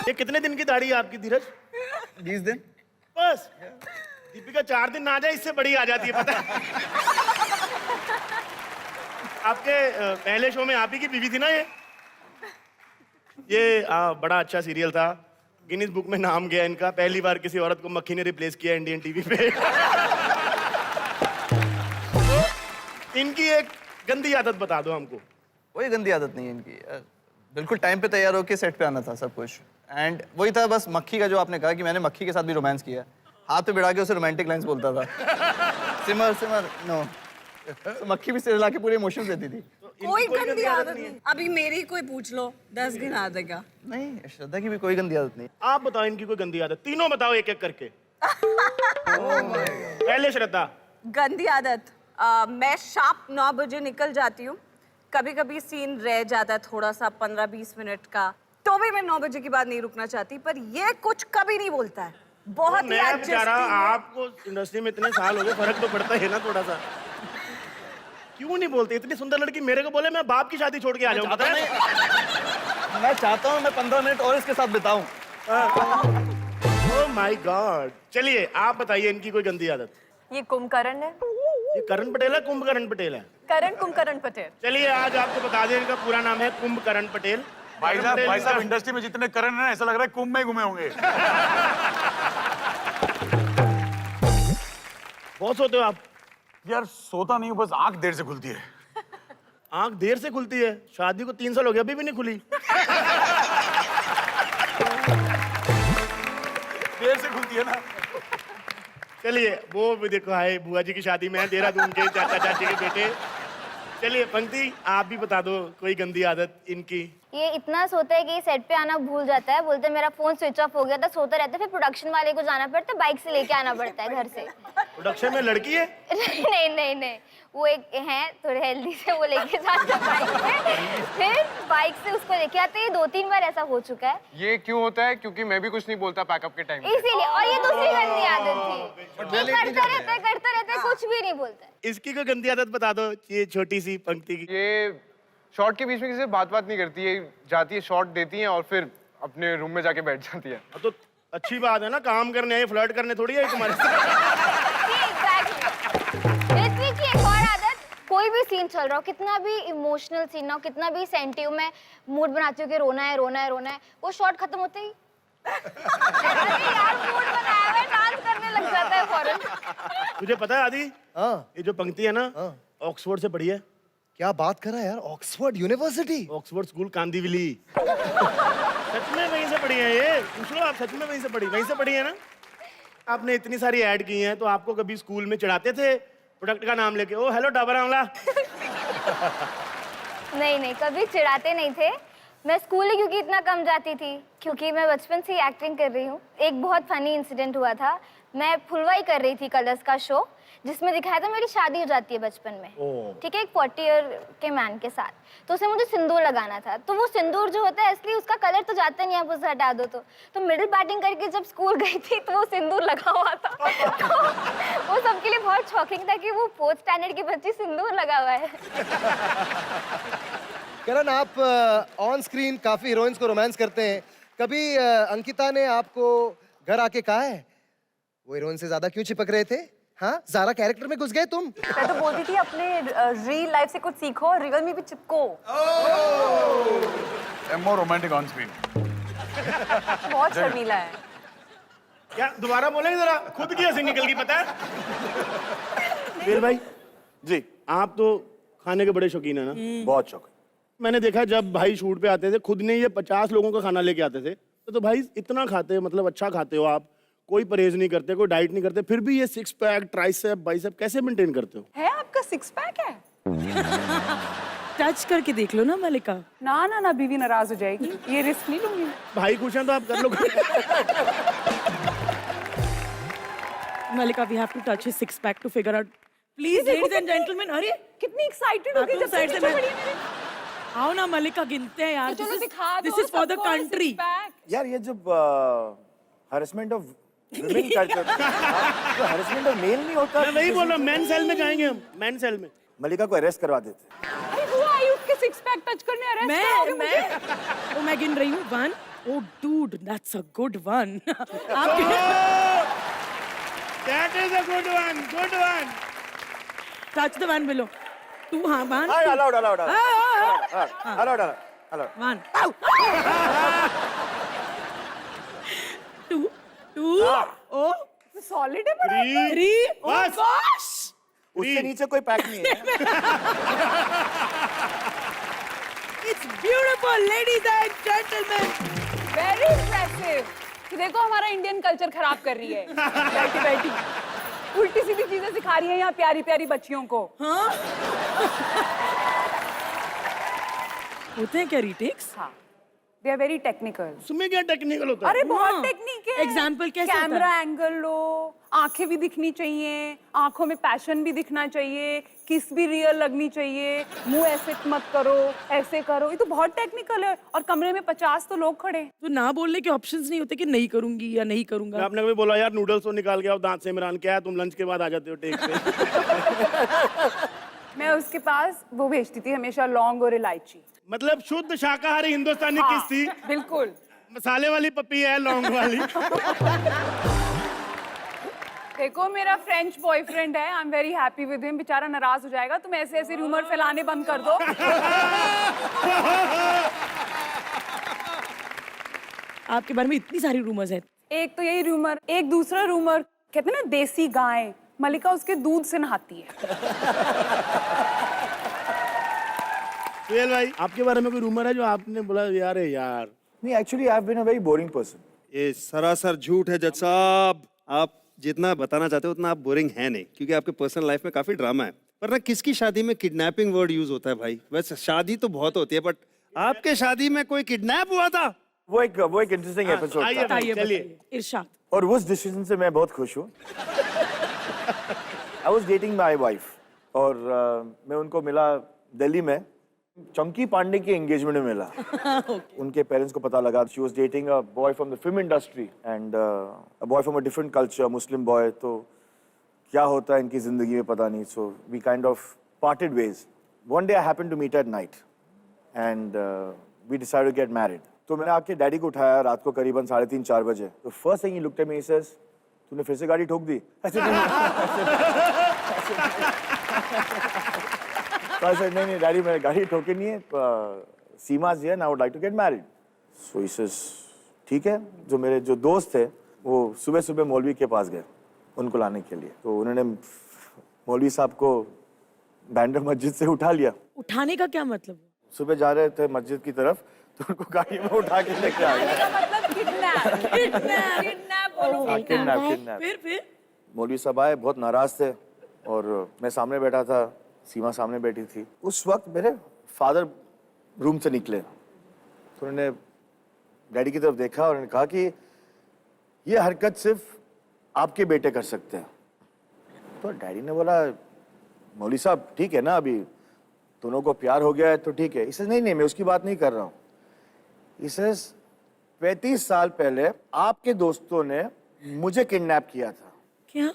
ये कितने दिन की दाढ़ी है आपकी धीरज? 20 दिन। बस दीपिका 4 दिन ना आ जाए इससे बड़ी आ जाती है, पता है? आपके पहले शो में आप ही की बीवी थी ना ये बड़ा अच्छा सीरियल था, गिनीज बुक में नाम गया इनका, पहली बार किसी औरत को मक्खी ने रिप्लेस किया इंडियन टीवी पे। इनकी एक गंदी आदत बता दो हमको। कोई गंदी आदत नहीं है इनकी यार, बिल्कुल टाइम पे तैयार होके सेट पे आना था सब कुछ। एंड वही था बस मक्खी का, जो आपने कहा कि मैंने मक्खी के साथ भी रोमांस किया, हाथ पे बिठा के उसे रोमांटिक लाइंस बोलता था। सिमर सिमर नो, तो मक्खी भी सिर ला के पूरे इमोशंस देती थी। कोई गंदी आदत नहीं। अभी मेरी कोई पूछ लो 10 गिना देगा। नहीं, श्रद्धा की भी कोई गंदी आदत नहीं। आप बताओ इनकी कोई गंदी आदत, तीनों बताओ एक एक करके। पहले श्रद्धा। गंदी आदत, मैं शार्प 9 बजे निकल जाती हूँ, कभी कभी सीन रह जाता है थोड़ा सा 15-20 मिनट का, तो भी मैं 9 बजे के बाद नहीं रुकना चाहती, पर ये कुछ कभी नहीं बोलता है, बहुत ही adjusting है। आपको इंडस्ट्री में इतने साल हो गए, फर्क तो पड़ता है ना थोड़ा सा। क्यों नहीं बोलते? इतनी सुंदर लड़की मेरे को बोले मैं बाप की शादी छोड़ के आ जाऊँ, पता है? मैं चाहता हूँ मैं 15 मिनट और इसके साथ बिताऊं। Oh my God. चलिए आप बताइए इनकी कोई गंदी आदत। ये कुंभकर्ण है। ये करण पटेल है, कुंभकर्ण पटेल है? करण कुंभकर्ण पटेल। चलिए आज आपको बता दें इनका पूरा नाम है कुंभकर्ण पटेल। भाई साहब इंडस्ट्री में जितने करण हैं ऐसा लग रहा है कुंभ में ही घूमे होंगे। बहुत सोते हो आप? यार सोता नहीं हूँ, बस आंख देर से खुलती है। आंख देर से खुलती है? शादी को 3 साल हो गया अभी भी नहीं खुली। देर से खुलती है ना। चलिए वो भी देखो, हाय बुआ जी की शादी में है, देहरादून के चाचा चाची के बेटे। चलिए पंक्ति आप भी बता दो कोई गंदी आदत इनकी। ये इतना सोता है कि सेट पे आना भूल जाता है, बोलते मेरा फोन स्विच ऑफ हो गया था, सोता रहता है, फिर प्रोडक्शन वाले को जाना पड़ता है, बाइक से लेके आना पड़ता है घर से। प्रोडक्शन में लड़की है? नहीं नहीं नहीं, वो एक है थोड़े हेल्दी से, वो लेके जाते हैं बाइक पे, फिर बाइक से उसको लेके आते हैं। 2-3 बार ऐसा हो चुका है। ये क्यों होता है? क्योंकि मैं भी कुछ नहीं बोलता पैकअप के टाइम, इसीलिए। और ये दूसरी गंदी आदत थी, करता रहता है, कुछ भी नहीं बोलता है। इसकी कोई गंदी आदत बता दो, ये छोटी सी पंक्ति की। ये शॉर्ट के बीच में किसी से बात नहीं करती है, जाती है शॉर्ट देती है और फिर अपने रूम में जाके बैठ जाती है। तो अच्छी बात है ना, काम करने आई, फ्लर्ट करने थोड़ी है तुम्हारे साथ। ऋत्विक की एक और आदत, कोई भी सीन चल रहा हो, कितना भी इमोशनल सीन ना हो, कितना भी सेंटिव, मैं मूड बनाती हूँ कि रोना है रोना है रोना है, वो शॉट खत्म होते ही यार मूड बनाया है, डांस करने लग जाता है फौरन। तुझे पता है आदि, ये जो पंक्ति है ना, ऑक्सफोर्ड से पढ़ी है। क्या बात कर रहा है यार, Oxford university? Oxford school Kandivali. सच में वहीं से पढ़ी है ये? पूछ लो आप, सच में वहीं से पढ़ी है ना? आपने इतनी सारी ऐड की हैं, तो आपको कभी स्कूल में चिढ़ाते थे प्रोडक्ट का नाम लेके, ओ हेलो डाबर आंवला? नहीं नहीं, कभी चिढ़ाते नहीं थे। मैं स्कूल ही क्योंकि इतना कम जाती थी, क्योंकि मैं बचपन से ही एक्टिंग कर रही हूँ। एक बहुत फनी इंसिडेंट हुआ था, मैं फुलवाई कर रही थी कलर्स का शो, जिसमें दिखाया था मेरी शादी हो जाती है बचपन में, ठीक है, एक 40 ईयर के मैन के साथ, तो उसे मुझे सिंदूर लगाना था। तो वो सिंदूर जो होता है इसलिए उसका कलर तो जाता नहीं, आप उसे हटा दो तो मिडिल बैटिंग करके जब स्कूल गई थी तो वो सिंदूर लगा हुआ था। तो वो सबके लिए बहुत शॉकिंग था कि वो 4th स्टैंडर्ड की बच्ची सिंदूर लगा हुआ है। करण, आप ऑन स्क्रीन काफी हीरोइंस को रोमांस करते हैं, कभी अंकिता ने आपको घर आके कहा है वो हीरोइन से ज्यादा क्यों चिपक रहे थे? हाँ, ज़ारा कैरेक्टर में घुस गए तुम। मैं तो बोलती थी अपने रियल लाइफ से कुछ सीखो और रियल में भी चिपको। More romantic on screen. बहुत शर्मीला है। क्या दोबारा बोलेंगे जरा? खुद की हंसी निकल गई, पता है? वीर भाई जी, आप तो खाने के बड़े शौकीन है ना? बहुत शौक है। मैंने देखा जब भाई शूट पे आते थे, खुद नहीं ये 50 लोगों का खाना लेके आते थे। तो भाई इतना खाते, मतलब अच्छा खाते हो आप, कोई परहेज नहीं करते, कोई डाइट नहीं करते, फिर भी ये 6 पैक, ट्राइसेप, बाइसेप कैसे मेंटेन करते हो? है आपका 6 पैक है? टच करके देख लो ना मलिका। ना ना ना, बीवी नाराज हो जाएगी, ये रिस्क नहीं लूंगी। भाई खुश हैं तो आप कर लो। मलिका, we have to touch his 6 pack to figure out. Please, ladies and gentlemen, अरे कितनी एक्साइटेड हो गई जब साइड से से मेरे। आओ ना मलिका, गिनते हैं यार। चलो दिखा दो। This is for the country. यार ये जब हरेसमेंट ऑफ विमेन कल्चर, तो हरेसमेंट ऑफ मेल नहीं होता। मैं वही बोल रहा हूँ, मेन सेल में जाएंगे हम, मेन सेल में। मलिका को अरेस्ट करवा देते। अरे वो आई उसके 6 सिक्स पैक टच करने अरेस्ट करोगे मुझे? मैं मैं गिन रही हूँ 1 Oh dude, that's a good one. That is a good one. Good one. Touch the one below. 2 हाँ 1 allowed. allowed. 1 2 Oh सॉलिड है बड़ा। 3 Oh बस। gosh. उससे नीचे कोई पैक नहीं है। It's beautiful, ladies and gentlemen. Very impressive. कि देखो हमारा इंडियन कल्चर खराब कर रही है बैठी बैठी, उल्टी सीधी चीजें सिखा रही है यहाँ प्यारी प्यारी बच्चियों को। हाँ होते हैं क्या रीटेक्स? हाँ, दे आर वेरी टेक्निकल। उसमें क्या टेक्निकल होता है? अरे बहुत हाँ। टेक्निक है। Example कैसे होता है? कैमरा एंगल लो, आंखें भी दिखनी चाहिए, आंखों में पैशन भी दिखना चाहिए, किस भी रियल लगनी चाहिए, मुंह ऐसे मत करो, ऐसे करो, ये तो बहुत टेक्निकल है। और कमरे में 50 तो लोग खड़े। तो ना बोलने के ऑप्शंस नहीं होते कि नहीं करूंगी या नहीं करूंगा? आपने कभी बोला यार नूडल्स तो निकाल के आओ दांत से, इमरान क्या है तुम लंच के बाद आ जाते हो टेक पे? मैं उसके पास वो भेजती थी हमेशा लौंग और इलायची। मतलब शुद्ध शाकाहारी हिंदुस्तानी हाँ, किस थी? बिल्कुल। मसाले वाली पपी है, लौंग वाली। देखो मेरा फ्रेंच बॉयफ्रेंड है, I am very happy with him. बेचारा नाराज हो जाएगा, तुम ऐसे ऐसे रूमर फैलाने बंद कर दो। आपके बारे में इतनी सारी रूमर्स हैं। एक तो यही रूमर, एक दूसरा रूमर कहते हैं ना देसी गाय, मलिका उसके दूध से नहाती है। सुहेल भाई आपके बारे में कोई रूमर है जो आपने बोला यार है यार? नहीं, actually I have been a very boring person. ये सरासर झूठ है जज साहब। आप जितना बताना चाहते हो उतना आप बोरिंग है नहीं, क्योंकि आपके पर्सनल लाइफ में काफी ड्रामा है। पर ना किसकी शादी में किडनैपिंग वर्ड यूज होता है भाई? वैसे शादी तो बहुत होती है, बट आपके शादी में कोई किडनैप हुआ था? वो एक इंटरेस्टिंग एपिसोड आइए था भाई, चलिए। इरशाद। और उस डिसीजन से मैं बहुत खुश हूँ। I was dating my wife और मैं उनको मिला दिल्ली में, चंकी पांडे की एंगेजमेंट में मिला। उनके पेरेंट्स को पता लगा she was dating a boy from the film industry and a boy from a different culture, Muslim boy. तो क्या होता है इनकी जिंदगी में पता नहीं। So we kind of parted ways. One day I happened to meet at night and we decided to get married. तो मैंने आके डैडी को उठाया रात को करीबन 3:30-4 बजे। तो first thing he looked at me, he says तूने फिर से गाड़ी ठोक दी? ऐसे तो I said, नहीं डैडी मैंने गाड़ी ठोकी नहीं है, Sima's here and I would like to get married. So he says, ठीक है। जो मेरे जो दोस्त थे वो सुबह सुबह मौलवी के पास गए उनको लाने के लिए। तो उन्होंने मौलवी साहब को बैंड्रा मस्जिद से उठा लिया। उठाने का क्या मतलब? सुबह जा रहे थे मस्जिद की तरफ तो उनको गाड़ी में उठा के लेके आ गए। मतलब किडनैप। फिर मौलवी साहब आए, बहुत नाराज थे और मैं सामने बैठा था, सीमा सामने बैठी थी। उस वक्त मेरे फादर रूम से निकले तो उन्होंने डैडी की तरफ देखा और उन्होंने कहा कि ये हरकत सिर्फ आपके बेटे कर सकते हैं। तो डैडी ने बोला मौलवी साहब ठीक है ना, अभी दोनों को प्यार हो गया है तो ठीक है। इसे नहीं मैं उसकी बात नहीं कर रहा हूँ। इसे 35 साल पहले आपके दोस्तों ने मुझे किडनैप किया था। क्या?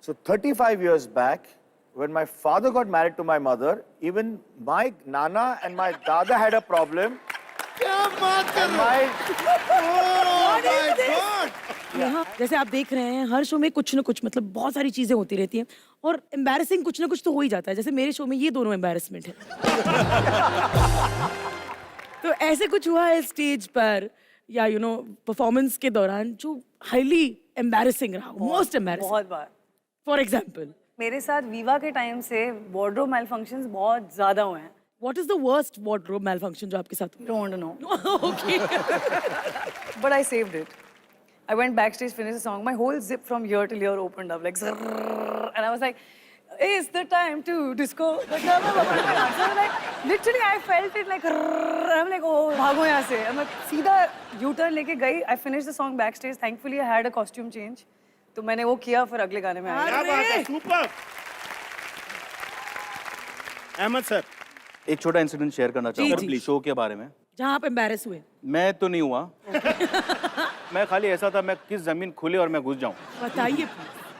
So 35 years back, when my father got married to my mother, even my nana and my dada had a problem. क्या बात कर And रहे my हो? यहाँ जैसे आप देख रहे हैं हर शो में कुछ ना कुछ मतलब बहुत सारी चीजें होती रहती हैं और एम्बैरेसिंग कुछ ना कुछ तो हो ही जाता है। जैसे मेरे शो में ये दोनों एम्बैरेसमेंट है। तो ऐसे कुछ हुआ है स्टेज पर या परफॉर्मेंस के दौरान जो हाईली एम्बैरेसिंग रहा, मोस्ट एम्बैरेसिंग? बहुत बार। फॉर एग्जाम्पल मेरे साथ वीवा के टाइम से वार्डरोब मैलफंक्शंस बहुत ज्यादा हुए हैं। What is the worst wardrobe malfunction जो आपके साथ हुआ? Don't know okay but I saved it. I went backstage, finished the song. My whole zip from ear till ear opened up like, and I was like, "It's the time to disco." So like, literally, I felt it like, I'm like, "Oh, भागो यहाँ से." I'm like, सीधा U-turn लेके गई. I finished the song backstage. Thankfully, I had a costume change. तो मैंने वो किया, फिर अगले गाने में आया। क्या बात है, सुपर। अहमद सर, एक छोटा इंसिडेंट शेयर करना जी, चाहूंगा शो के बारे में। जहाँ आप एम्बैरेस हुए? मैं तो नहीं हुआ। मैं खाली ऐसा था, मैं किस जमीन खुले और मैं घुस जाऊं। बताइए।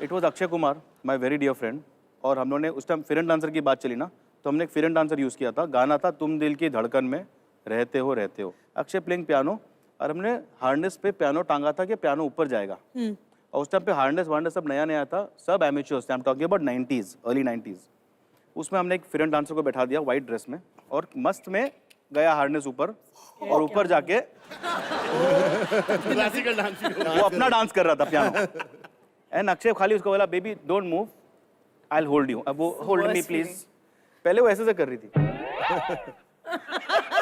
It was Akshay Kumar, my very dear friend, और हम लोगों ने उस टाइम फिर एंड डांसर की बात चली ना, तो हमने एक फिरन डांसर यूज़ किया था, गाना था तुम दिल की धड़कन में रहते हो। अक्षय प्लेइंग पियानो, और हमने हार्नेस पे पियानो टांगा था कि पियानो ऊपर जाएगा। और उस टाइम पे हार्नेस वार्नेस सब नया नया था, सब एमेच्योर्स थे, I am talking about 90s, early 90s। उसमें हमने एक फिरन डांसर को बैठा दिया वाइट ड्रेस में, और मस्त में गया हार्नेस ऊपर, और ऊपर जाके क्लासिकल डांस वो अपना डांस कर रहा था पियानो। एंड अक्षय खाली उसको बोला baby don't move, I will hold you. अब वो होल्ड मी प्लीज। पहले वो ऐसे कर रही थी,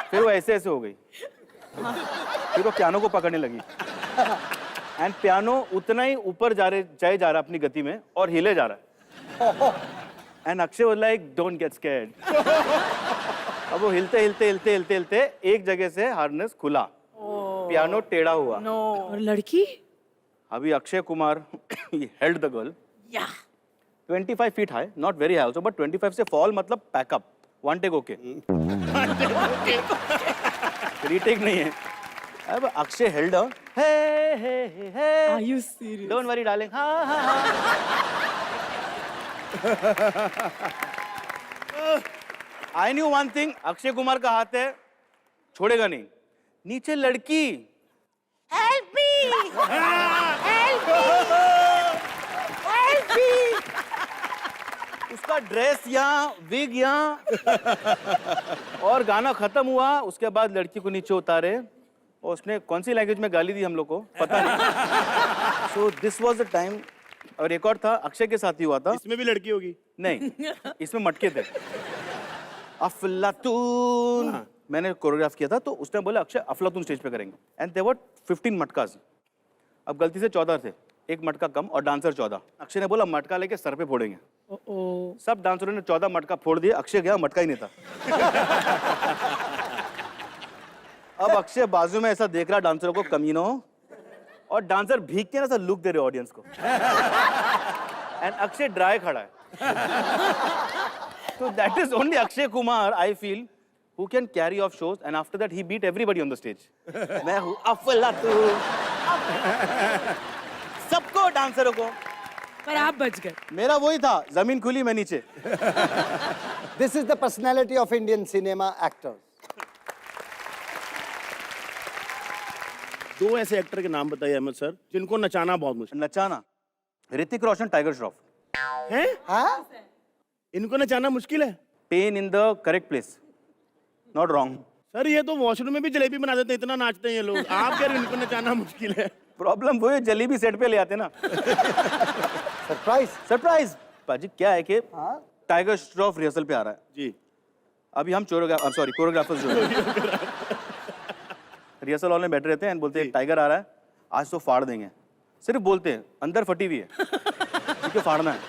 फिर वो ऐसे ऐसे हो गई, फिर वो पियानो को पकड़ने लगी, एंड पियानो उतना ही ऊपर जा रहा अपनी गति में, और हिले जा रहा है। And Akshay was like don't get scared. अब वो हिलते एक जगह से हार्नेस खुला, पियानो टेढ़ा हुआ। और लड़की? अभी Akshay Kumar held the girl, 25 feet high, not very high also, but 25 से फॉल मतलब pack up, one take okay, retake नहीं है। अब Akshay held Are you serious? Don't worry darling, I knew one thing, Akshay Kumar का हाथ है, छोड़ेगा नहीं। नीचे लड़की, Help me! Help me! Help me! उसका ड्रेस यहाँ, विग यहाँ, और गाना खत्म हुआ। उसके बाद लड़की को नीचे उतारे, और उसने कौन सी लैंग्वेज में गाली दी हम लोग को पता नहीं। So this was the time. और एक और था, अक्षय के साथ ही हुआ था। इसमें भी लड़की होगी? नहीं, इसमें मटके थे। अफलातून मैंने कोरियोग्राफ किया था, तो उसने बोला अक्षय अफलातून स्टेज पे करेंगे, एंड देयर वर 15 मटकास। अब गलती से 14 थे, एक मटका कम, और डांसर 14। अक्षय ने बोला मटका लेके सर पे फोड़ेंगे। सब डांसरों ने 14 मटका फोड़ दिए, अक्षय गया, मटका ही नहीं था। अब अक्षय बाजू में ऐसा देख रहा डांसरों को, कमीनों, और डांसर भीग के ना ऐसा लुक दे रहे ऑडियंस को, एंड अक्षय ड्राई खड़ा है। So that is only Akshay Kumar, I feel, who can carry off shows, and after that he beat everybody on the stage. मैं हूँ अफलातून, सबको, डांसरों को। पर आप बच गए। मेरा वही था, जमीन खुली मैं नीचे। This is the personality of Indian cinema actors. दो ऐसे एक्टर के नाम बताइए अहमद सर, जिनको नचाना बहुत मुश्किल। नचाना, ऋतिक रोशन, टाइगर श्रॉफ। हैं? हाँ? इनको नचाना मुश्किल है? Pain in the correct place, not wrong. Sir ये तो वॉशरूम में भी जलेबी बना देते हैं, इतना नाचते हैं ये लोग। आप कह रहे हो इनको नचाना मुश्किल है? प्रॉब्लम वो है, जलेबी सेट पे ले आते ना। सरप्राइज पाजी, क्या है कि टाइगर श्रॉफ रिहर्सल पे आ रहा है जी। अभी हम कोरियोग्राफर्स जो है रिहर्सल हॉल में बैठे रहते हैं, बोलते हैं टाइगर आ रहा है, आज तो फाड़ देंगे। सिर्फ बोलते हैं, अंदर फटी हुई है, क्योंकि फाड़ना है।